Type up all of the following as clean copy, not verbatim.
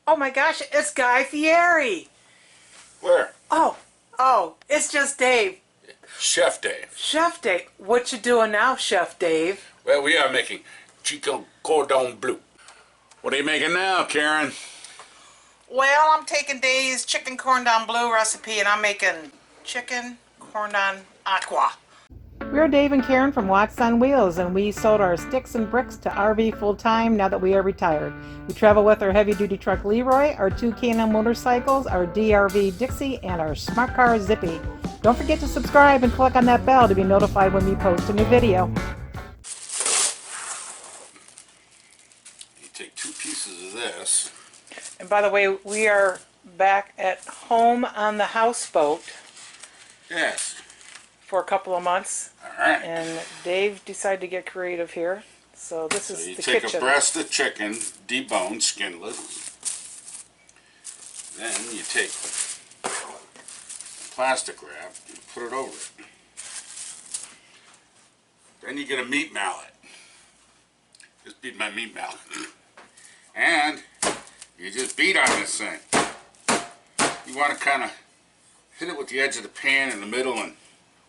Oh my gosh, it's Guy Fieri. Where? Oh, it's just Dave. Chef Dave. Chef Dave. What you doing now, Chef Dave? Well, we are making Chicken Cordon Bleu. What are you making now, Karen? Well, I'm taking Dave's chicken cordon bleu recipe and I'm making chicken cordon aqua. We're Dave and Karen from Watts on Wheels, and we sold our sticks and bricks to RV full-time now that we are retired. We travel with our heavy-duty truck Leroy, our 2 K&M motorcycles, our DRV Dixie, and our smart car Zippy. Don't forget to subscribe and click on that bell to be notified when we post a new video. You take 2 pieces of this. And by the way, we are back at home on the houseboat. Yes. For a couple of months. Alright. And Dave decided to get creative here. So this is the kitchen. You take a breast of chicken, deboned, skinless. Then you take plastic wrap and put it over it. Then you get a meat mallet. Just beat my meat mallet. And you just beat on this thing. You want to kind of hit it with the edge of the pan in the middle and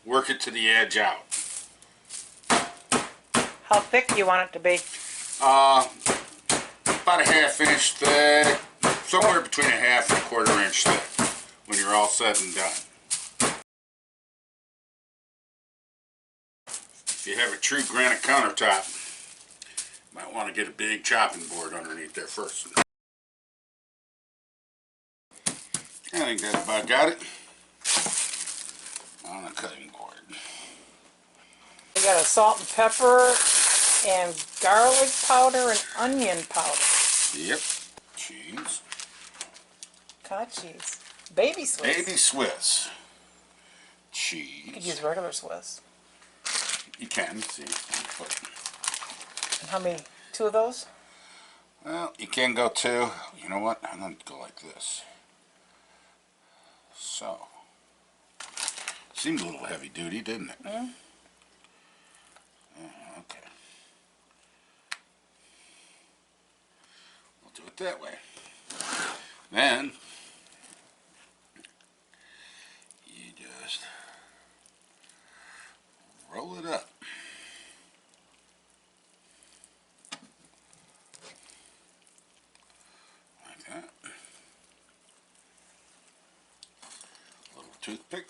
work it to the edge out. How thick do you want it to be? About a ½ inch thick, somewhere between a ½ and a ¼ inch thick when you're all said and done. If you have a true granite countertop, you might want to get a big chopping board underneath there first. I think that about got it on a cutting board. We got a salt and pepper and garlic powder and onion powder. Yep. Cheese. Cottage cheese. Baby Swiss. Baby Swiss. Cheese. You could use regular Swiss. You can, see. And how many? 2 of those? Well, you can go 2. You know what? I'm going to go like this. So. Seemed a little heavy duty, didn't it? Mm. Yeah, okay. We'll do it that way. Then you just roll it up. Like that. A little toothpick.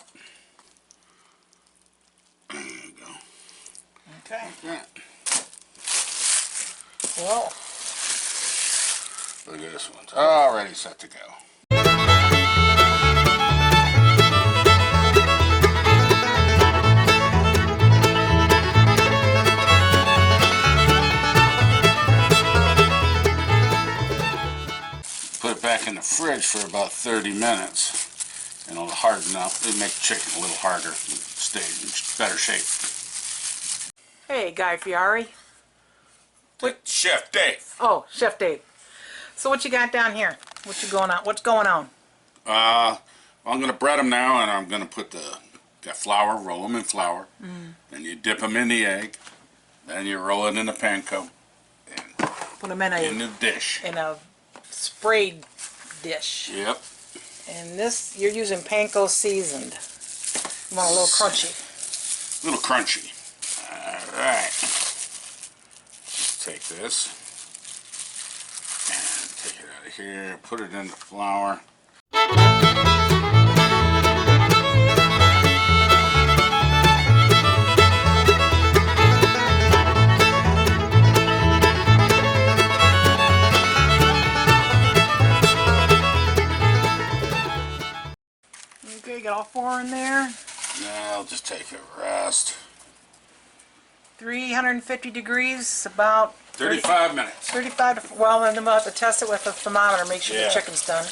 There you go. Okay. Like that. Well. Look at this one. Already set to go. Put it back in the fridge for about 30 minutes and it'll harden up. It'll make the chicken a little harder, stay in better shape. Hey, Guy Fieri. What? Chef Dave. Oh, Chef Dave. So what you got down here? What's going on? I'm going to bread them now, and I'm going to put got flour, roll them in flour, then you dip them in the egg, then you roll it in the panko, and put them in the dish. In a sprayed dish. Yep. And this, you're using panko seasoned. You want a little crunchy. A little crunchy. Alright. Let's take this. And take it out of here. Put it in the flour. Okay, got all 4 in there. Now I'll just take a rest. 350 degrees, about 35 minutes. 35 to, well, and then we'll have to test it with a thermometer, make sure the chicken's done.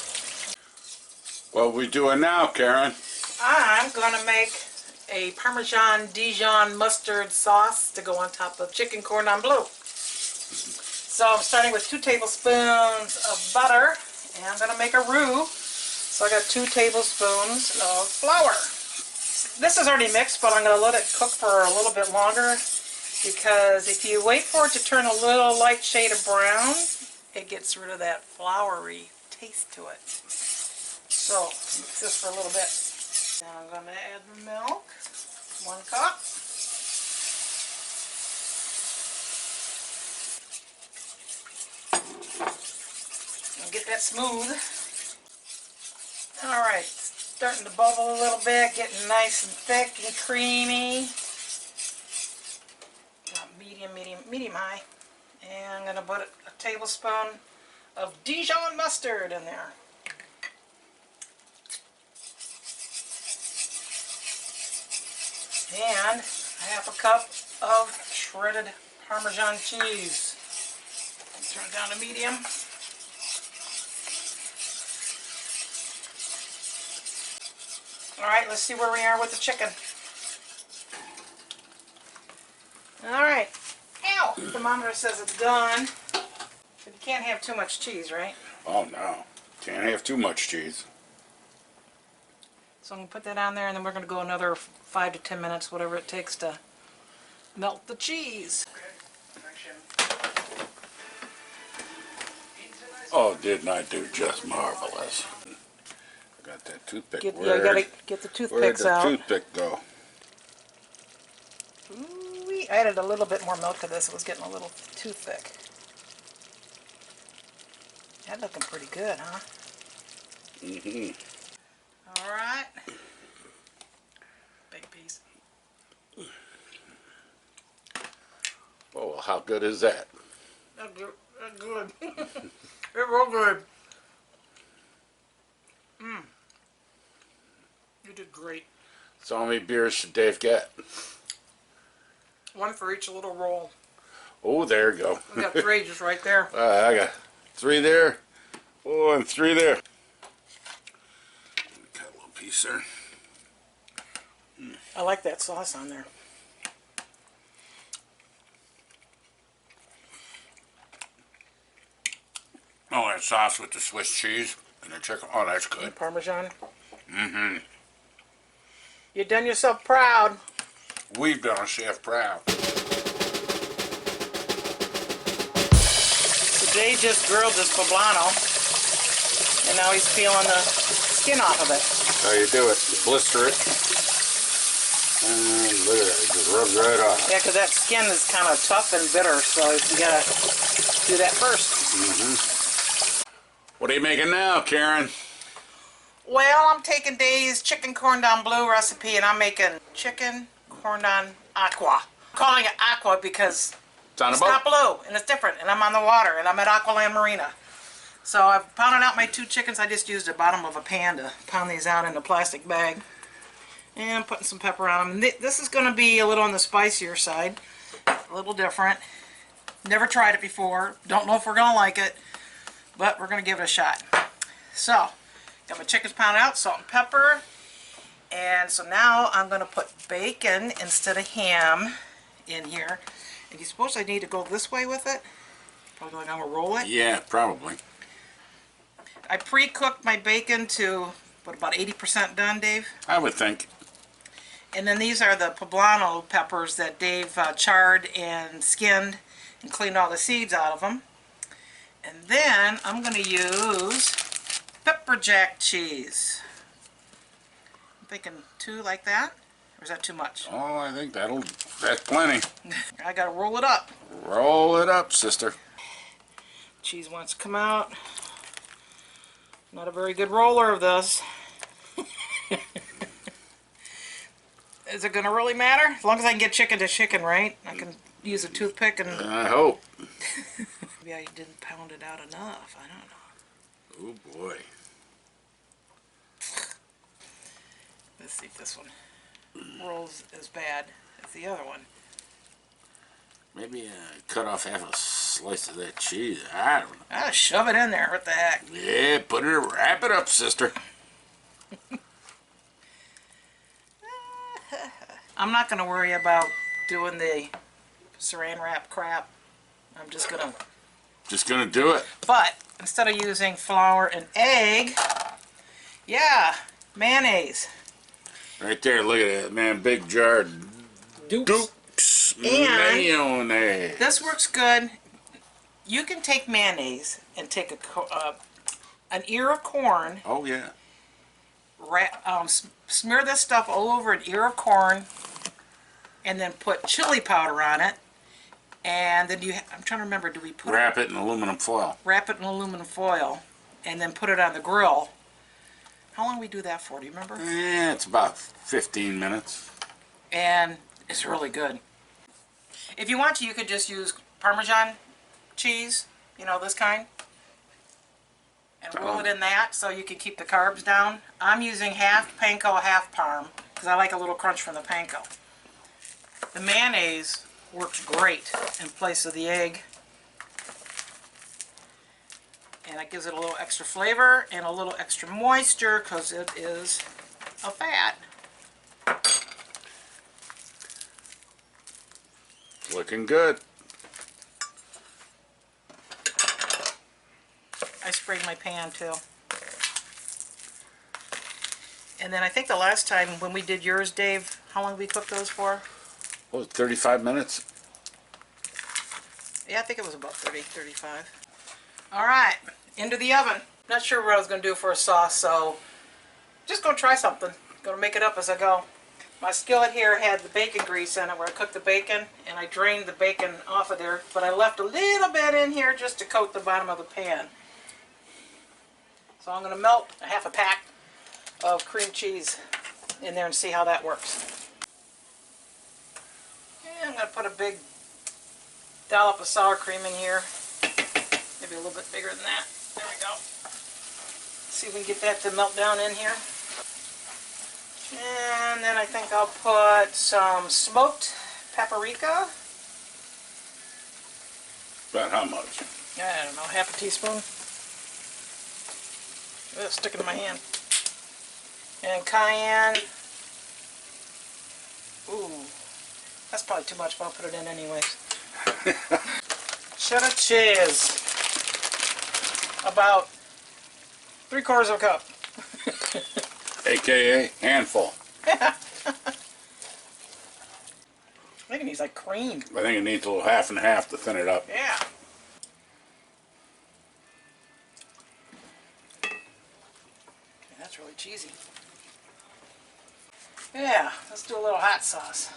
What are we doing now, Karen? I'm going to make a Parmesan Dijon mustard sauce to go on top of chicken cordon bleu. So I'm starting with 2 tablespoons of butter, and I'm going to make a roux. So I got 2 tablespoons of flour. This is already mixed, but I'm going to let it cook for a little bit longer, because if you wait for it to turn a little light shade of brown, it gets rid of that floury taste to it. So mix this for a little bit. Now I'm going to add the milk, 1 cup. And get that smooth. Alright, starting to bubble a little bit, getting nice and thick and creamy. Medium high. And I'm going to put a tablespoon of Dijon mustard in there. And 1/2 cup of shredded Parmesan cheese. Turn it down to medium. Alright, let's see where we are with the chicken. Alright. Ow! The thermometer says it's done. But you can't have too much cheese, right? Oh no, can't have too much cheese. So I'm going to put that on there, and then we're going to go another 5 to 10 minutes, whatever it takes to melt the cheese. Oh, didn't I do just marvelous? I got that toothpick. You gotta get the toothpicks out. Where'd the toothpick go? Ooh, we added a little bit more milk to this. It was getting a little too thick. That's looking pretty good, huh? Mm-hmm. Alright. Big piece. Oh, well, how good is that? That's good. That's good. It's real good. You did great. So how many beers should Dave get? 1 for each little roll. Oh, there you go. We got 3 just right there. I got 3 there. Oh, and 3 there. Got a little piece there. I like that sauce on there. Oh, that sauce with the Swiss cheese and the chicken. Oh, that's good. Parmesan. Mm-hmm. You done yourself proud. We've done a chef proud. So Dave just grilled this poblano, and now he's peeling the skin off of it. How you do it? You blister it. And look at that, it just rubs right off. Yeah, because that skin is kind of tough and bitter, so you gotta do that first. Mm-hmm. What are you making now, Karen? Well, I'm taking Dave's Chicken Cordon Bleu recipe, and I'm making Chicken Cordon Aqua. I'm calling it Aqua because it's not blue, and it's different, and I'm on the water, and I'm at Aqualand Marina. So I've pounded out my 2 chickens. I just used the bottom of a pan to pound these out in a plastic bag. And I'm putting some pepper on them. This is going to be a little on the spicier side, a little different. Never tried it before. Don't know if we're going to like it, but we're going to give it a shot. So, got my chickens pounded out, salt and pepper. And so now I'm going to put bacon instead of ham in here. And you suppose I need to go this way with it? Probably going to roll it? Yeah, probably. I pre-cooked my bacon to, what, about 80% done, Dave? I would think. And then these are the poblano peppers that Dave charred and skinned and cleaned all the seeds out of them. And then I'm going to use pepper jack cheese. I'm thinking 2 like that, or is that too much? Oh, I think that's plenty. I got to roll it up. Roll it up, sister. Cheese wants to come out. Not a very good roller of this. Is it going to really matter? As long as I can get chicken to chicken, right? I can use a toothpick and... I hope. Maybe I didn't pound it out enough. I don't know. Oh, boy. Let's see if this one rolls as bad as the other one. Maybe cut off half a slice of that cheese. I don't know. Ah, shove it in there. What the heck? Yeah, wrap it up, sister. I'm not going to worry about doing the saran wrap crap. I'm just going to... Just gonna do it. But instead of using flour and egg, yeah, mayonnaise. Right there, look at that, man. Big jar. Dukes mayonnaise. This works good. You can take mayonnaise and take an ear of corn. Oh yeah. Smear this stuff all over an ear of corn, and then put chili powder on it. And then I'm trying to remember, do we put Wrap it in aluminum foil. Wrap it in aluminum foil, and then put it on the grill. How long do we do that for? Do you remember? It's about 15 minutes. And it's really good. If you want to, you could just use Parmesan cheese, you know, this kind, and roll it in that so you can keep the carbs down. I'm using half panko, half parm, because I like a little crunch from the panko. The mayonnaise works great in place of the egg, and it gives it a little extra flavor and a little extra moisture because it is a fat. Looking good. I sprayed my pan too. And then I think the last time when we did yours, Dave, how long did we cook those for? What was it, 35 minutes? Yeah, I think it was about 30, 35. All right, into the oven. Not sure what I was going to do for a sauce, so just going to try something. Going to make it up as I go. My skillet here had the bacon grease in it where I cooked the bacon, and I drained the bacon off of there, but I left a little bit in here just to coat the bottom of the pan. So I'm going to melt a half a pack of cream cheese in there and see how that works. And I'm going to put a big dollop of sour cream in here. Maybe a little bit bigger than that. There we go. See if we can get that to melt down in here. And then I think I'll put some smoked paprika. About how much? I don't know, half a teaspoon. It's sticking to my hand. And cayenne. Ooh, that's probably too much, but I'll put it in anyways. Cheddar cheese. About 3/4 of a cup. AKA handful. I think it needs like cream. I think it needs a little half and half to thin it up. Yeah. Okay, that's really cheesy. Yeah, let's do a little hot sauce.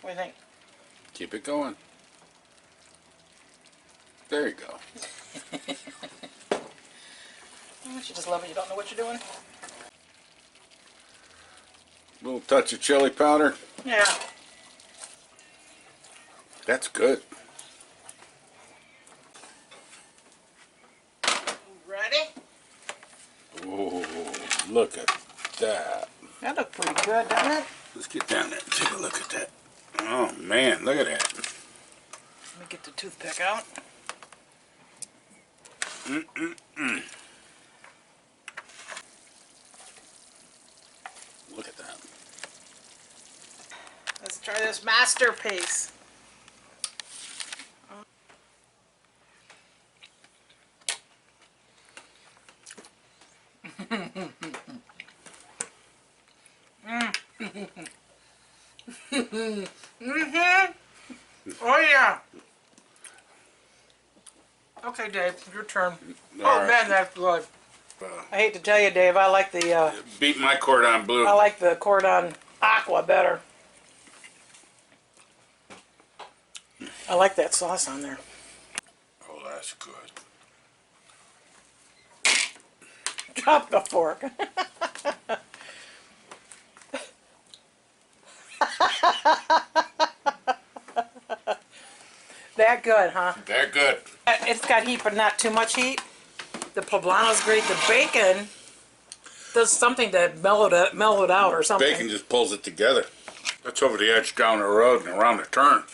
What do you think? Keep it going. There you go. Don't you just love it? You don't know what you're doing? Little touch of chili powder. Yeah. That's good. Ready? Ooh, look at that. That looked pretty good, doesn't it? Let's get down there and take a look at that. Oh man, look at that. Let me get the toothpick out. Look at that. Let's try this masterpiece. Oh yeah. Okay, Dave, your turn. All Oh right. man, that's good. I hate to tell you, Dave, I like the Beat my cordon bleu. Cordon Aqua better. I like that sauce on there. Oh, that's good. Drop the fork. That good, huh? They're good. It's got heat, but not too much heat. The poblano's great. The bacon does something to mellow it out or something. Bacon just pulls it together. That's over the edge down the road and around the turn.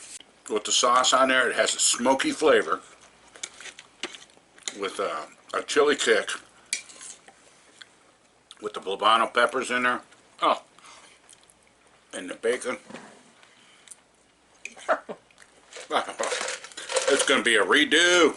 With the sauce on there, it has a smoky flavor with a chili kick with the poblano peppers in there. Oh, and the bacon. It's going to be a redo.